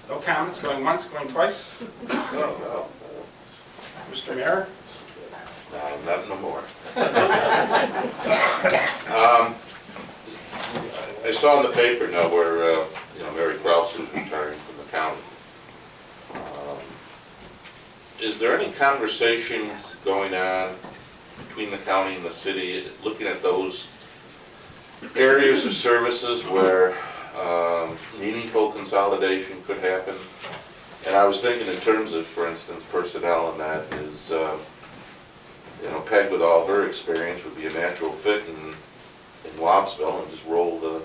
No comments, going once, going twice? No. Mr. Mayor? Not no more. I saw in the paper now where, Mary Krause is retiring from the county. Is there any conversation going on between the county and the city, looking at those areas of services where meaningful consolidation could happen? And I was thinking in terms of, for instance, personnel, and that is, Peg, with all her experience, would be a natural fit in Wapsville, and just roll the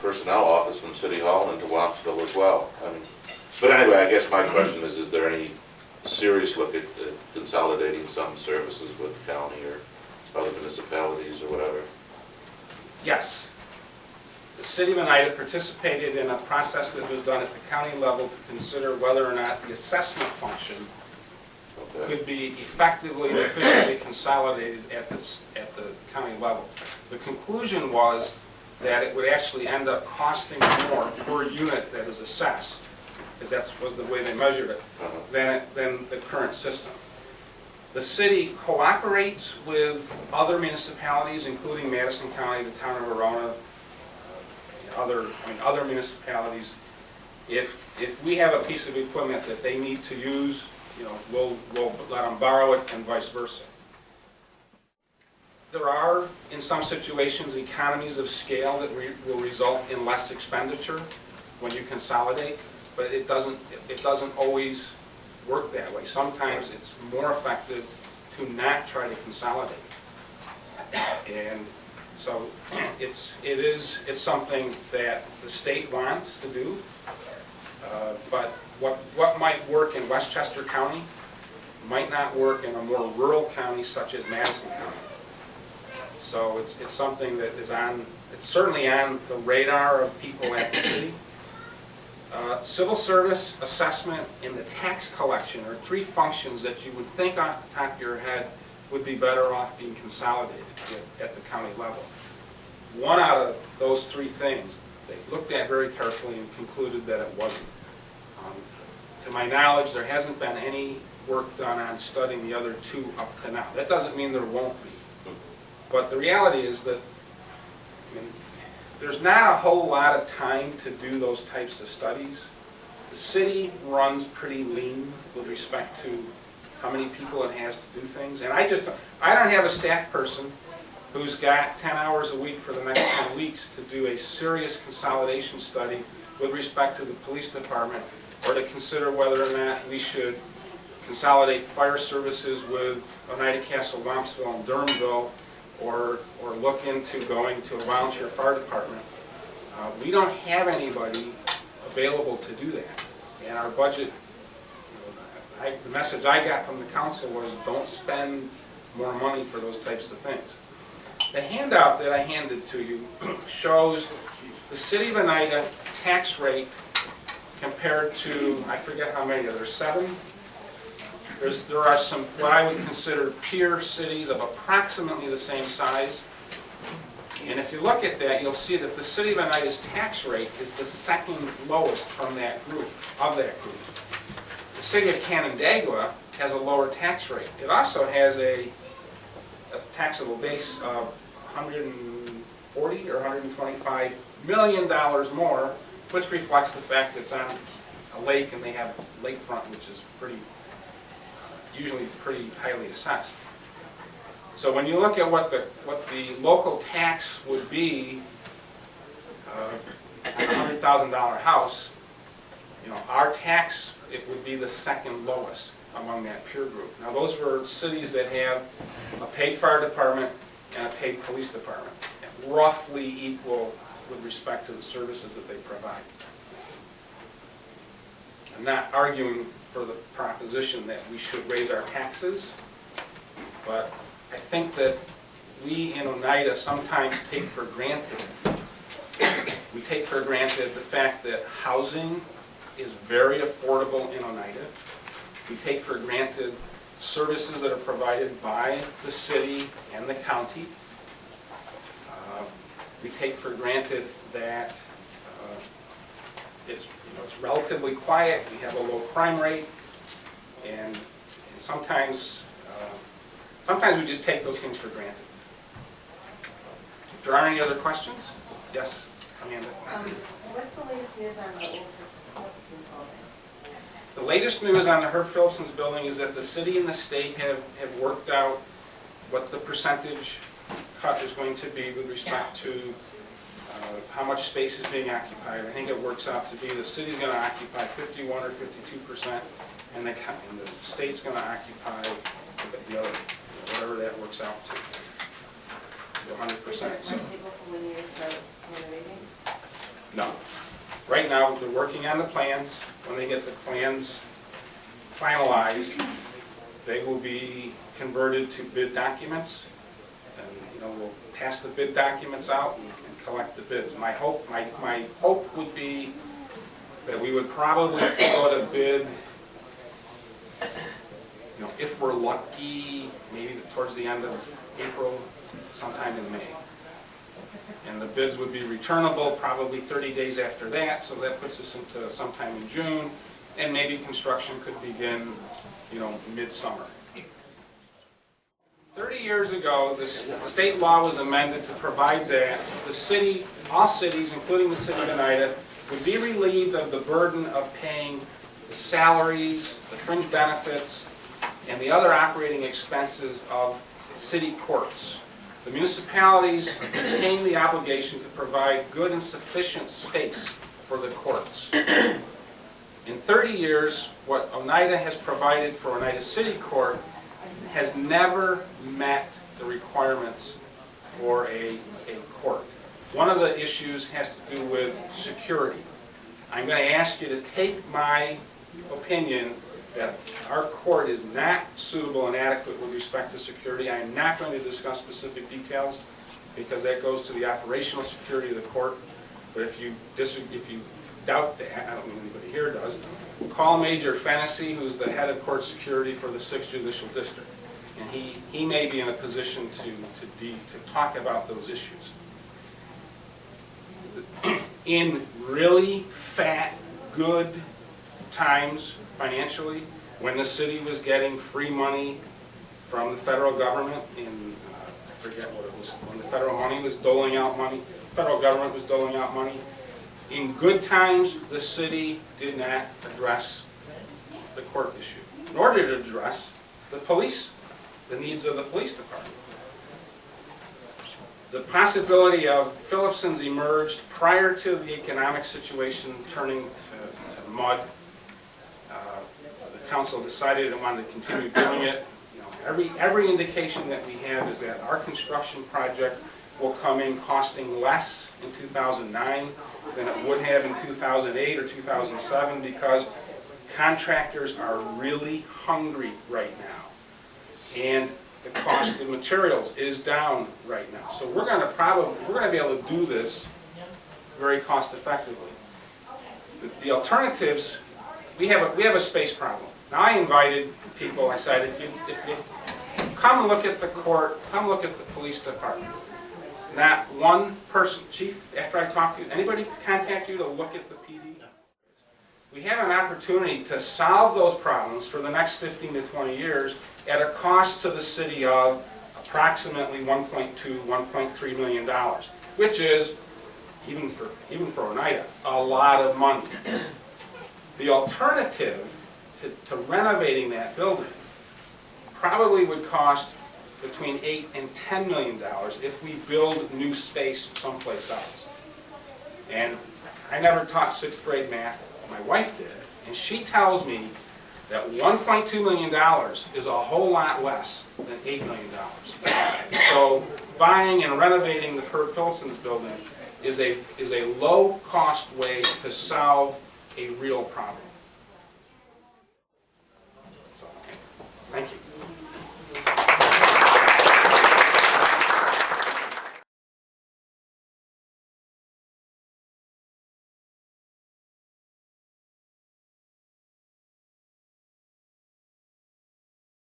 personnel office from City Hall into Wapsville as well. But anyway, I guess my question is there any serious look at consolidating some services with the county or other municipalities or whatever? Yes. The city of Oneida participated in a process that was done at the county level to consider whether or not the assessment function could be effectively and efficiently consolidated at the county level. The conclusion was that it would actually end up costing more per unit that is assessed, because that was the way they measured it, than the current system. The city cooperates with other municipalities, including Madison County, the town of Verona, other municipalities. If we have a piece of equipment that they need to use, we'll let them borrow it, and vice versa. There are, in some situations, economies of scale that will result in less expenditure when you consolidate, but it doesn't always work that way. Sometimes it's more effective to not try to consolidate. And so it's something that the state wants to do, but what might work in Westchester County might not work in a more rural county such as Madison County. So it's something that is it's certainly on the radar of people at the city. Civil service, assessment, and the tax collection are three functions that you would think off the top of your head would be better off being consolidated at the county level. One out of those three things they looked at very carefully and concluded that it wasn't. To my knowledge, there hasn't been any work done on studying the other two up to now. That doesn't mean there won't be. But the reality is that there's not a whole lot of time to do those types of studies. The city runs pretty lean with respect to how many people it has to do things. And I don't have a staff person who's got 10 hours a week for the next 10 weeks to do a serious consolidation study with respect to the police department, or to consider whether or not we should consolidate fire services with Oneida, Castle, Wampsville, and Durhamville, or look into going to a volunteer fire department. We don't have anybody available to do that. And our budget, the message I got from the council was don't spend more money for those types of things. The handout that I handed to you shows the city of Oneida tax rate compared to, I forget how many, there's 7. There are some, what I would consider peer cities of approximately the same size. And if you look at that, you'll see that the city of Oneida's tax rate is the second lowest from that group, The city of Canandaigua has a lower tax rate. It also has a taxable base of $140 or $125 million more, which reflects the fact that it's on a lake and they have lakefront, which is usually pretty highly assessed. So when you look at what the local tax would be on a $100,000 house, our tax, it would be the second lowest among that peer group. Now those were cities that have a paid fire department and a paid police department, roughly equal with respect to the services that they provide. I'm not arguing for the proposition that we should raise our taxes, but I think that we in Oneida sometimes take for granted, we take for granted the fact that housing is very affordable in Oneida. We take for granted services that are provided by the city and the county. We take for granted that it's, it's relatively quiet, we have a low crime rate, and sometimes, sometimes we just take those things for granted. If there are any other questions? Yes, Amanda? What's the latest news on the old Phillipson's building? The latest news on the Herb Phillipson's building is that the city and the state have worked out what the percentage cut is going to be with respect to how much space is being occupied. I think it works out to be the city's going to occupy 51 or 52%, and the state's going to occupy the other, whatever that works out to, 100%. Is there a timetable for when you start renovating? No. Right now, they're working on the plans. When they get the plans finalized, they will be converted to bid documents. And, we'll pass the bid documents out and collect the bids. My hope would be that we would probably go to bid, if we're lucky, maybe towards the end of April, sometime in May. And the bids would be returnable probably 30 days after that, so that puts us into sometime in June, and maybe construction could begin, midsummer. 30 years ago, the state law was amended to provide that the city, all cities, including the city of Oneida, would be relieved of the burden of paying the salaries, the fringe benefits, and the other operating expenses of city courts. The municipalities retain the obligation to provide good and sufficient space for the courts. In 30 years, what Oneida has provided for Oneida City Court has never met the requirements for a court. One of the issues has to do with security. I'm going to ask you to take my opinion that our court is not suitable and adequate with respect to security. I am not going to discuss specific details because that goes to the operational security of the court. But if you doubt that, I don't think anybody here does, call Major Fennessy, who's the head of court security for the 6th Judicial District. And he may be in a position to talk about those issues. In really fat, good times, financially, when the city was getting free money from the federal government I forget what it was, when the federal government was doling out money, in good times, the city did not address the court issue, nor did it address the needs of the police department. The possibility of Phillipson's emerged prior to the economic situation turning to mud. The council decided it wanted to continue doing it. Every indication that we have is that our construction project will come in costing less in 2009 than it would have in 2008 or 2007 because contractors are really hungry right now, and the cost of materials is down right now. So we're going to be able to do this very cost effectively. The alternatives, we have a space problem. Now I invited people. I said, if you come look at the court, come look at the police department. Not one person, chief, after I talk to you, anybody contact you to look at the PD? We have an opportunity to solve those problems for the next 15 to 20 years at a cost to the city of approximately $1.2, $1.3 million, which is, even for Oneida, a lot of money. The alternative to renovating that building probably would cost between $8 and $10 million if we build new space someplace else. And I never taught 6th grade math. My wife did, and she tells me that $1.2 million is a whole lot less than $8 million. So buying and renovating the Herb Phillipson's building is a low-cost way to solve a real problem.